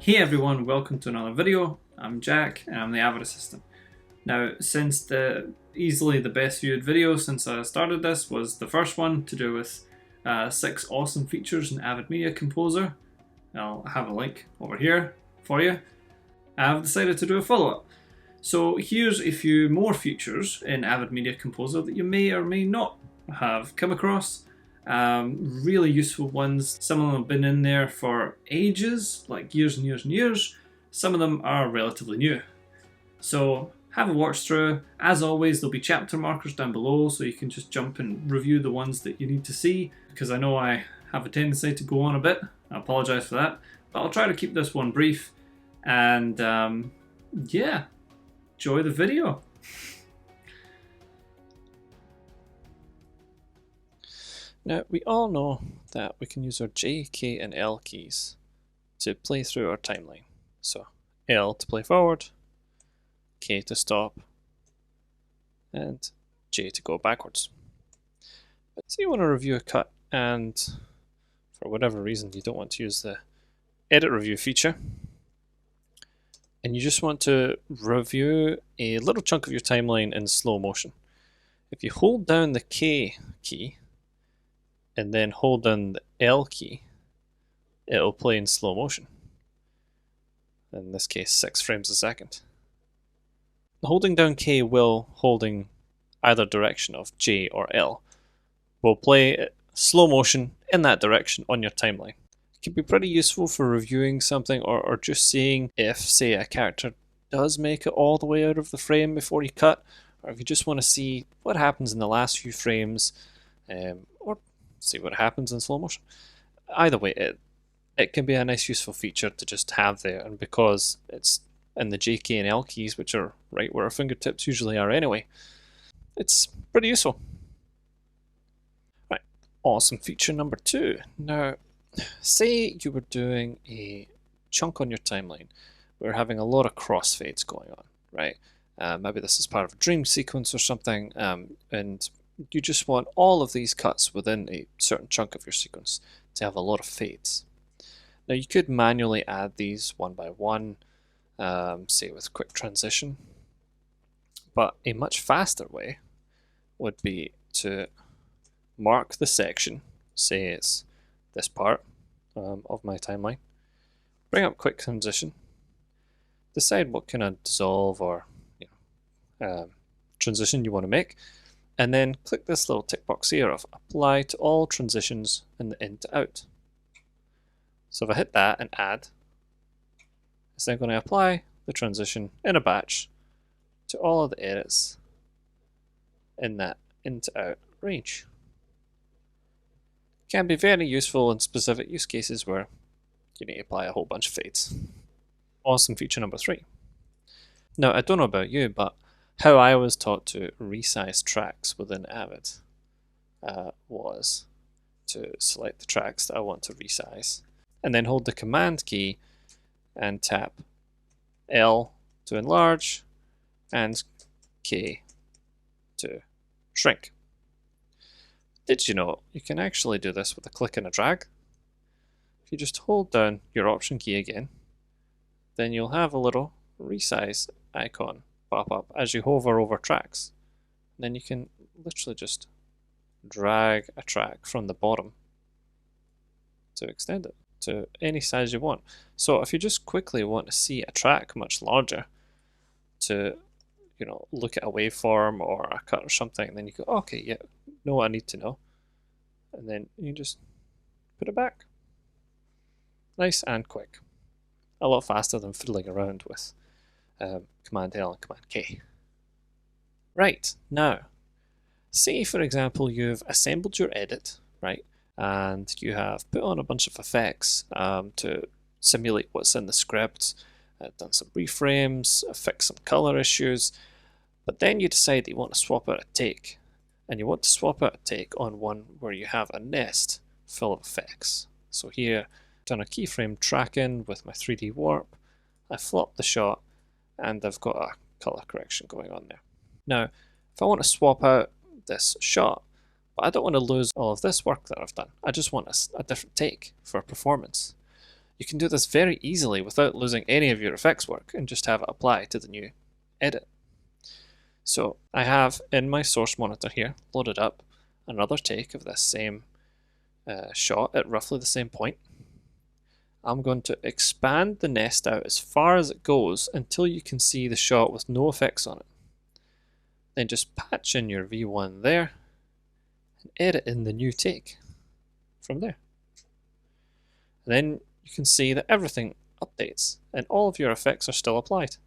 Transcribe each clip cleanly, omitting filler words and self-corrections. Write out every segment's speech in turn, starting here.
Hey everyone, welcome to another video. I'm Jack and I'm the Avid assistant. Now, since easily the best viewed video since I started this was the first one to do with 6 awesome features in Avid Media Composer, I'll have a link over here for you. I've decided to do a follow-up. So here's a few more features in Avid Media Composer that you may or may not have come across. Really useful ones. Some of them have been in there for ages, like years and years and years. Some of them are relatively new. So have a watch through. As always, there'll be chapter markers down below so you can just jump and review the ones that you need to see, because I know I have a tendency to go on a bit. I apologize for that, but I'll try to keep this one brief. And yeah, enjoy the video. Now, we all know that we can use our J, K and L keys to play through our timeline. So L to play forward, K to stop, and J to go backwards. But say you want to review a cut and for whatever reason you don't want to use the edit review feature, and you just want to review a little chunk of your timeline in slow motion. If you hold down the K key and then hold down the L key, it'll play in slow motion. In this case, 6 frames a second. Holding down K while holding either direction of J or L will play slow motion in that direction on your timeline. It can be pretty useful for reviewing something or just seeing if, say, a character does make it all the way out of the frame before you cut, or if you just want to see what happens in the last few frames, or see what happens in slow motion. Either way, it can be a nice useful feature to just have there, and because it's in the J, K and L keys, which are right where our fingertips usually are anyway, it's pretty useful. Right, awesome feature number 2. Now, say you were doing a chunk on your timeline, we're having a lot of crossfades going on, right? Maybe this is part of a dream sequence or something, and you just want all of these cuts within a certain chunk of your sequence to have a lot of fades. Now you could manually add these one by one, say with quick transition, but a much faster way would be to mark the section, say it's this part of my timeline, bring up quick transition, decide what kind of dissolve or transition you want to make, and then click this little tick box here of apply to all transitions in the in to out. So if I hit that and add, it's then going to apply the transition in a batch to all of the edits in that in to out range. It can be very useful in specific use cases where you need to apply a whole bunch of fades. Awesome feature number 3. Now, I don't know about you, but how I was taught to resize tracks within Avid was to select the tracks that I want to resize, and then hold the Command key and tap L to enlarge and K to shrink. Did you know you can actually do this with a click and a drag? If you just hold down your Option key again, then you'll have a little resize icon pop up as you hover over tracks. And then you can literally just drag a track from the bottom to extend it to any size you want. So if you just quickly want to see a track much larger to look at a waveform or a cut or something, then you go, okay, yeah, know what I need to know, and then you just put it back. Nice and quick. A lot faster than fiddling around with Command L and Command K. Right, now, say for example you've assembled your edit, right, and you have put on a bunch of effects to simulate what's in the script, done some reframes, fixed some color issues, but then you decide that you want to swap out a take, and you want to swap out a take on one where you have a nest full of effects. So here, I've done a keyframe track-in with my 3D warp, I flopped the shot, and I've got a color correction going on there. Now, if I want to swap out this shot, but I don't want to lose all of this work that I've done, I just want a different take for performance, You can do this very easily without losing any of your effects work and just have it apply to the new edit. So I have in my source monitor here loaded up another take of this same shot at roughly the same point. I'm going to expand the nest out as far as it goes until you can see the shot with no effects on it. Then just patch in your V1 there and edit in the new take from there. And then you can see that everything updates and all of your effects are still applied,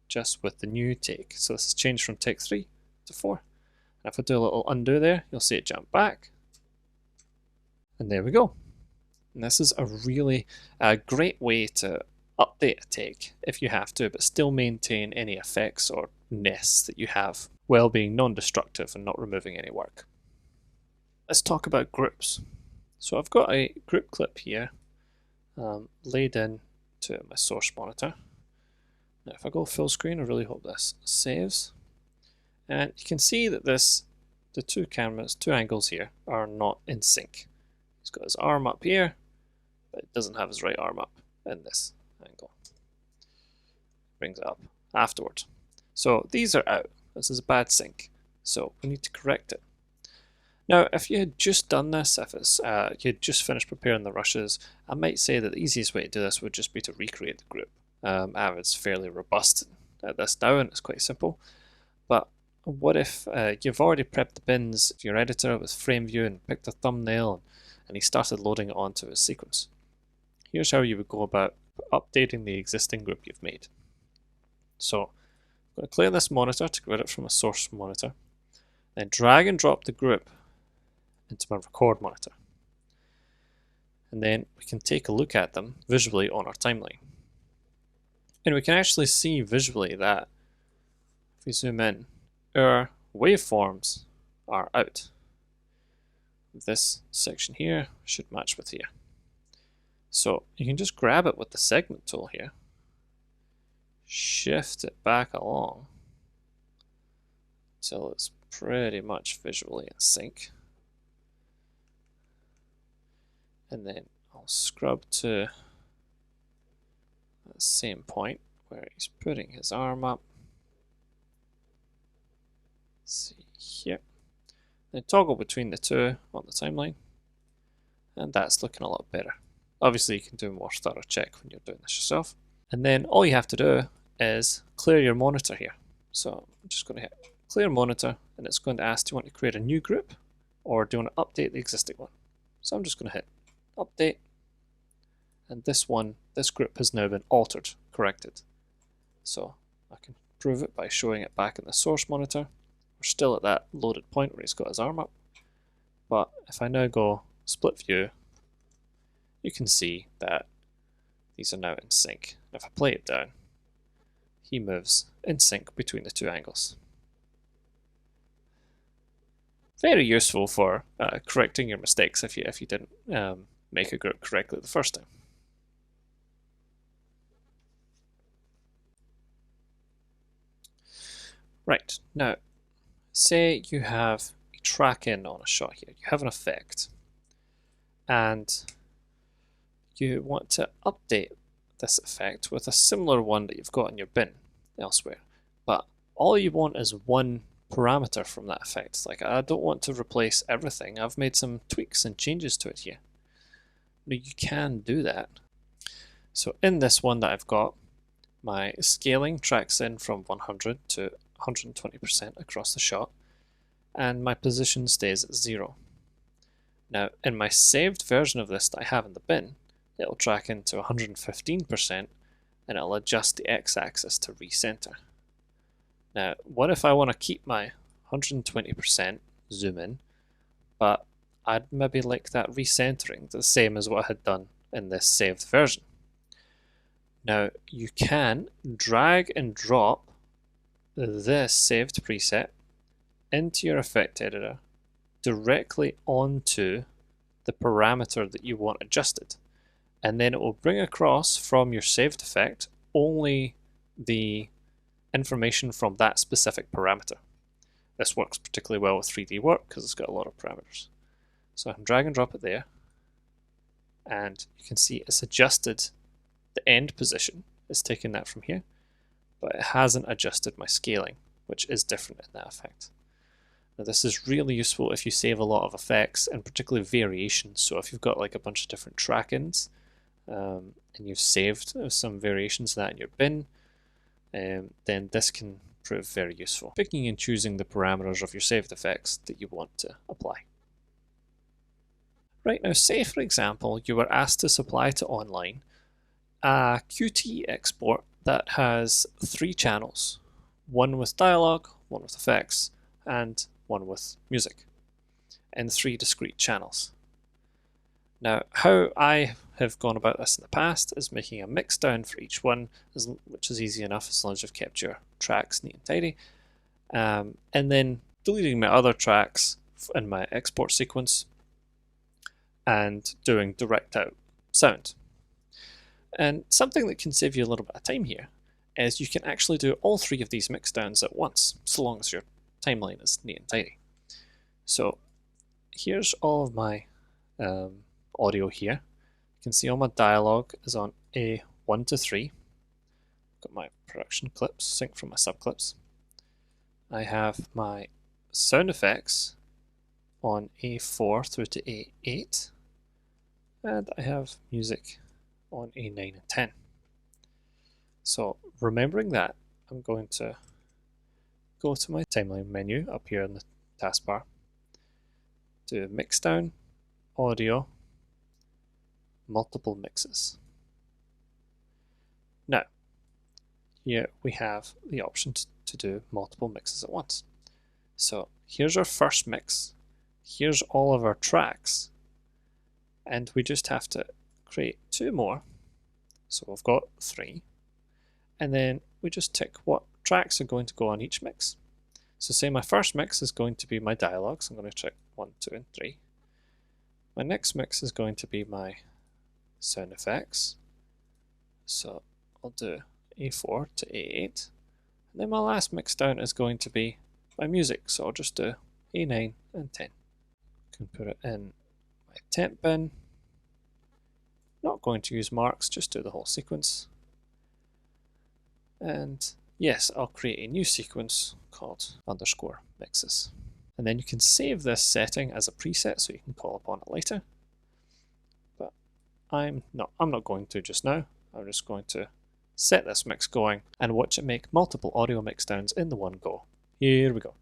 just with the new take. So this has changed from take 3 to 4. And if I do a little undo there, you'll see it jump back. And there we go. And this is a really great way to update a take if you have to, but still maintain any effects or nests that you have while being non-destructive and not removing any work. Let's talk about groups. So I've got a group clip here laid in to my source monitor. Now if I go full screen, I really hope this saves. And you can see that the two cameras, two angles here, are not in sync. He's got his arm up here, but it doesn't have his right arm up in this angle. Brings it up afterward. So these are out. This is a bad sync. So we need to correct it. Now, if you had just done this, if it's, you had just finished preparing the rushes, I might say that the easiest way to do this would just be to recreate the group. Avid's fairly robust at this now, and it's quite simple. But what if you've already prepped the bins of your editor with frame view and picked a thumbnail, and he started loading it onto his sequence? Here's how you would go about updating the existing group you've made. So I'm going to clear this monitor to get it from a source monitor, then drag and drop the group into my record monitor. And then we can take a look at them visually on our timeline. And we can actually see visually that if we zoom in, our waveforms are out. This section here should match with here. So you can just grab it with the segment tool here, shift it back along until it's pretty much visually in sync. And then I'll scrub to the same point where he's putting his arm up. Let's see here. Then toggle between the two on the timeline. And that's looking a lot better. Obviously you can do a more thorough check when you're doing this yourself. And then all you have to do is clear your monitor here. So I'm just going to hit clear monitor, and it's going to ask, do you want to create a new group or do you want to update the existing one? So I'm just going to hit update, and this group has now been altered, corrected. So I can prove it by showing it back in the source monitor. We're still at that loaded point where he's got his arm up, but if I now go split view, you can see that these are now in sync. And if I play it down, he moves in sync between the two angles. Very useful for correcting your mistakes if you didn't make a group correctly the first time. Right, now say you have a track in on a shot here. You have an effect and you want to update this effect with a similar one that you've got in your bin elsewhere, but all you want is one parameter from that effect. Like, I don't want to replace everything. I've made some tweaks and changes to it here. Now you can do that. So in this one that I've got, my scaling tracks in from 100 to 120% across the shot, and my position stays at 0. Now in my saved version of this that I have in the bin, it'll track into 115% and it'll adjust the x-axis to recenter. Now what if I want to keep my 120% zoom in, but I'd maybe like that recentering the same as what I had done in this saved version? Now you can drag and drop this saved preset into your effect editor directly onto the parameter that you want adjusted, and then it will bring across from your saved effect only the information from that specific parameter. This works particularly well with 3D work because it's got a lot of parameters. So I can drag and drop it there, and you can see it's adjusted the end position. It's taken that from here, but it hasn't adjusted my scaling, which is different in that effect. Now this is really useful if you save a lot of effects and particularly variations. So if you've got like a bunch of different track-ins and you've saved some variations of that in your bin, then this can prove very useful. Picking and choosing the parameters of your saved effects that you want to apply. Right, now say for example you were asked to supply to online a Qt export that has 3 channels, one with dialogue, one with effects, and one with music, in 3 discrete channels. Now how I have gone about this in the past is making a mix down for each one, which is easy enough as long as you've kept your tracks neat and tidy, and then deleting my other tracks in my export sequence and doing direct out sound. And something that can save you a little bit of time here is you can actually do all 3 of these mix downs at once, so long as your timeline is neat and tidy. So here's all of my audio here. You can see all my dialogue is on A1 to 3. Got my production clips synced from my subclips. I have my sound effects on A4 through to A8, and I have music on A9 and 10. So remembering that, I'm going to go to my timeline menu up here in the taskbar, do mix down, audio, multiple mixes. Now, here we have the option to do multiple mixes at once. So here's our first mix, here's all of our tracks, and we just have to create 2 more. So we've got 3, and then we just tick what tracks are going to go on each mix. So say my first mix is going to be my dialogue, so I'm going to check 1, 2, and 3. My next mix is going to be my sound effects, so I'll do A4 to A8, and then my last mix down is going to be my music, so I'll just do A9 and 10. I can put it in my temp bin. Not going to use marks, just do the whole sequence. And yes, I'll create a new sequence called underscore mixes. And then you can save this setting as a preset so you can call upon it later. But I'm not going to just now. I'm just going to set this mix going and watch it make multiple audio mix downs in the one go. Here we go.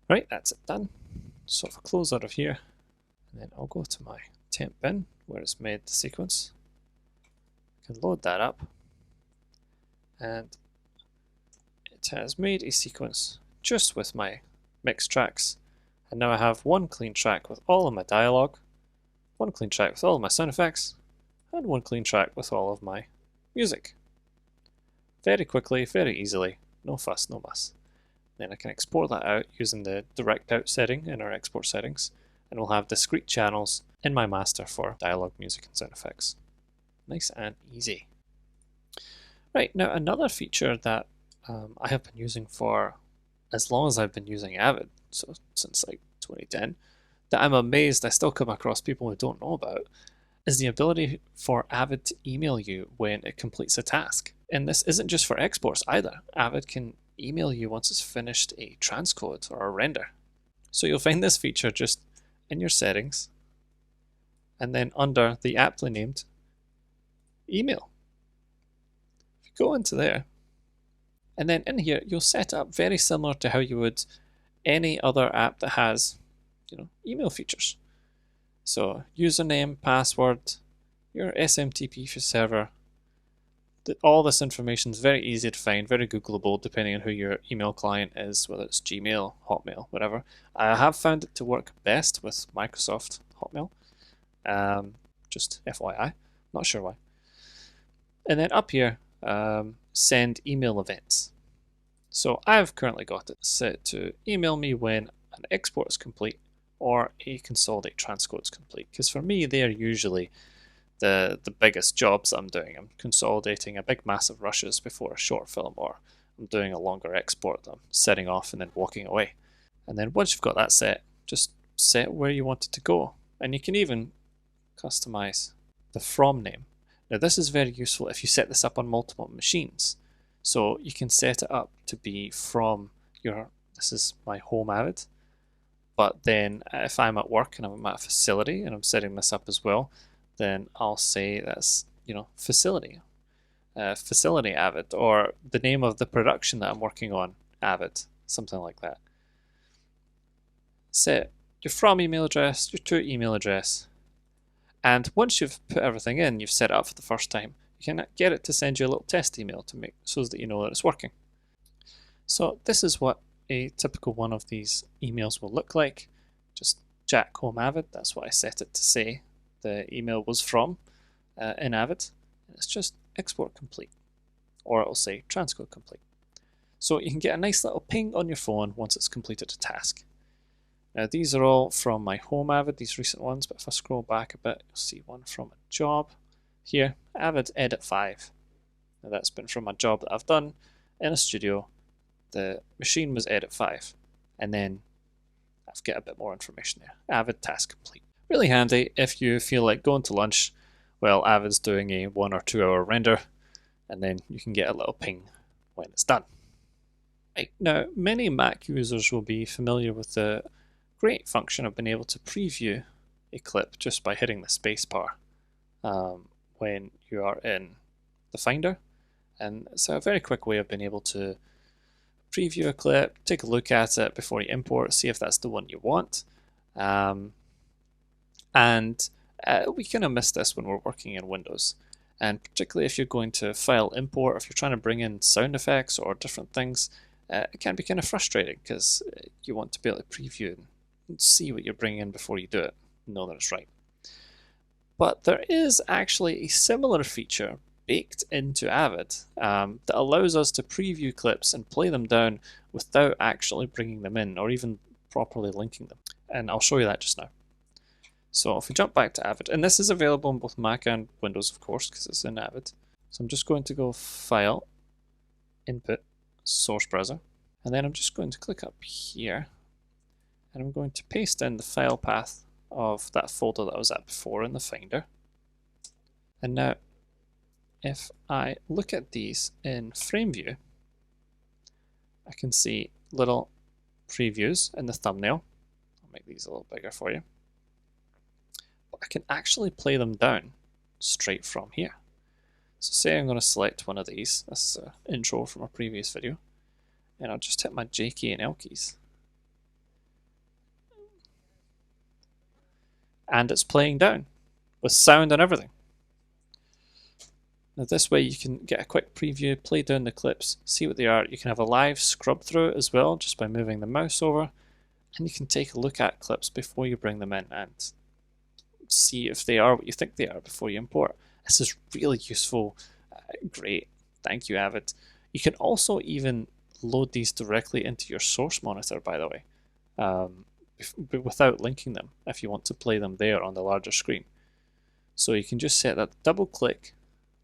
Right, that's it done. So if I close out of here, and then I'll go to my temp bin where it's made the sequence. I can load that up, and it has made a sequence just with my mixed tracks. And now I have one clean track with all of my dialogue, one clean track with all of my sound effects, and one clean track with all of my music. Very quickly, very easily, no fuss, no muss. Then I can export that out using the direct out setting in our export settings, and we'll have discrete channels in my master for dialogue, music, and sound effects. Nice and easy. Right, now another feature that I have been using for as long as I've been using Avid, so since like 2010, that I'm amazed I still come across people who don't know about, is the ability for Avid to email you when it completes a task. And this isn't just for exports either. Avid can email you once it's finished a transcode or a render. So you'll find this feature just in your settings, and then under the aptly named email. If you go into there, and then in here you'll set up very similar to how you would any other app that has, email features. So username, password, your SMTP for server. All this information is very easy to find, very Googleable depending on who your email client is, whether it's Gmail, Hotmail, whatever. I have found it to work best with Microsoft Hotmail. Just FYI, not sure why. And then up here, send email events. So I've currently got it set to email me when an export is complete or a consolidate transcode is complete, because for me they are usually the biggest jobs I'm doing. I'm consolidating a big massive rushes before a short film or I'm doing a longer export that I'm setting off and then walking away. And then once you've got that set, just set where you want it to go. And you can even customize the from name. Now this is very useful if you set this up on multiple machines. So you can set it up to be from your, this is my home Avid, but then if I'm at work and I'm at a facility and I'm setting this up as well, then I'll say that's, you know, facility Avid, or the name of the production that I'm working on, Avid, something like that. Set your from email address, your to email address, and once you've put everything in, you've set it up for the first time, you can get it to send you a little test email to make so that you know that it's working. So this is what a typical one of these emails will look like. Just Jack Home Avid, that's what I set it to say the email was from in Avid. It's just export complete, or it'll say transcode complete. So you can get a nice little ping on your phone once it's completed a task. Now these are all from my home Avid, these recent ones, but if I scroll back a bit, you'll see one from a job. Here, Avid Edit 5. Now that's been from a job that I've done in a studio. The machine was Edit 5, and then I've got a bit more information there. Avid task complete. Really handy if you feel like going to lunch while Avid's doing a 1 or 2 hour render, and then you can get a little ping when it's done. Right, now, many Mac users will be familiar with the great function of being able to preview a clip just by hitting the spacebar when you are in the Finder. And it's a very quick way of being able to preview a clip, take a look at it before you import, see if that's the one you want. We kind of miss this when we're working in Windows. And particularly if you're going to file import, if you're trying to bring in sound effects or different things, it can be kind of frustrating because you want to be able to preview and see what you're bringing in before you do it, know that it's right. But there is actually a similar feature baked into Avid that allows us to preview clips and play them down without actually bringing them in or even properly linking them. And I'll show you that just now. So if we jump back to Avid, and this is available on both Mac and Windows, of course, because it's in Avid. So I'm just going to go File, Input, Source Browser, and then I'm just going to click up here, and I'm going to paste in the file path of that folder that I was at before in the Finder. And now, if I look at these in frame view, I can see little previews in the thumbnail. I'll make these a little bigger for you. But I can actually play them down straight from here. So say I'm going to select one of these. This is an intro from a previous video. And I'll just hit my J, K, and L keys. And it's playing down with sound and everything. Now this way you can get a quick preview, play down the clips, see what they are. You can have a live scrub through it as well, just by moving the mouse over. And you can take a look at clips before you bring them in and see if they are what you think they are before you import. This is really useful. Great. Thank you, Avid. You can also even load these directly into your source monitor, by the way, without linking them if you want to play them there on the larger screen. So you can just set that double click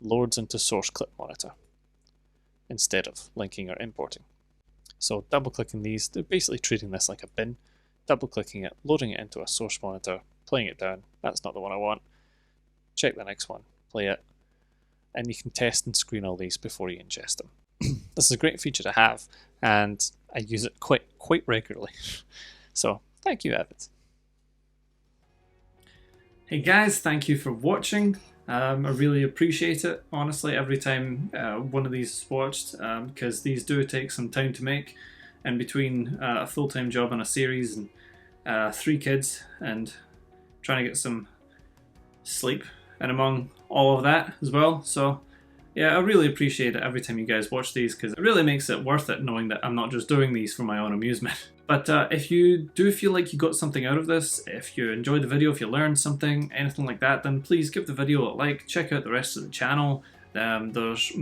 loads into source clip monitor instead of linking or importing. So double clicking these, they're basically treating this like a bin, double clicking it, loading it into a source monitor, playing it down. That's not the one I want. Check the next one, play it, and you can test and screen all these before you ingest them. This is a great feature to have, and I use it quite regularly. So thank you, Avid. Hey guys, thank you for watching. I really appreciate it, honestly, every time one of these is watched, because these do take some time to make, in between a full-time job and a series and 3 kids and trying to get some sleep and among all of that as well. So yeah, I really appreciate it every time you guys watch these, because it really makes it worth it knowing that I'm not just doing these for my own amusement. But if you do feel like you got something out of this, if you enjoyed the video, if you learned something, anything like that, then please give the video a like, check out the rest of the channel. There's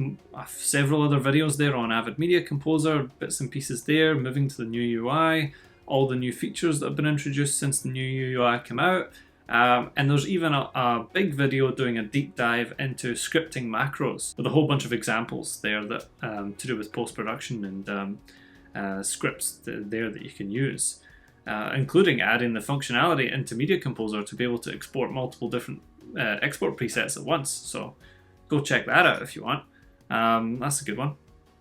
several other videos there on Avid Media Composer, bits and pieces there, moving to the new UI, all the new features that have been introduced since the new UI came out. And there's even a big video doing a deep dive into scripting macros with a whole bunch of examples there that to do with post-production and scripts there that you can use, including adding the functionality into Media Composer to be able to export multiple different export presets at once. So go check that out if you want. That's a good one.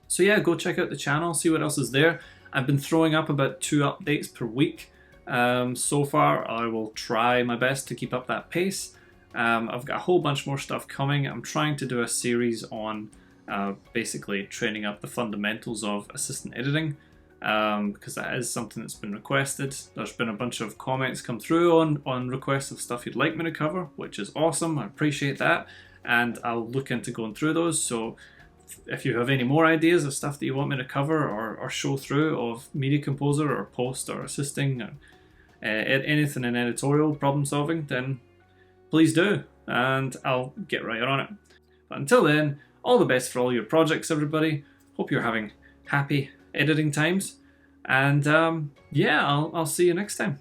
So yeah, go check out the channel, see what else is there. I've been throwing up about 2 updates per week. So far, I will try my best to keep up that pace. I've got a whole bunch more stuff coming. I'm trying to do a series on basically training up the fundamentals of assistant editing, because that is something that's been requested. There's been a bunch of comments come through on requests of stuff you'd like me to cover, which is awesome. I appreciate that, and I'll look into going through those. So if you have any more ideas of stuff that you want me to cover or show through of Media Composer or post or assisting or anything in editorial problem solving, then please do, and I'll get right on it. But until then, all the best for all your projects, everybody. Hope you're having happy editing times, and yeah, I'll see you next time.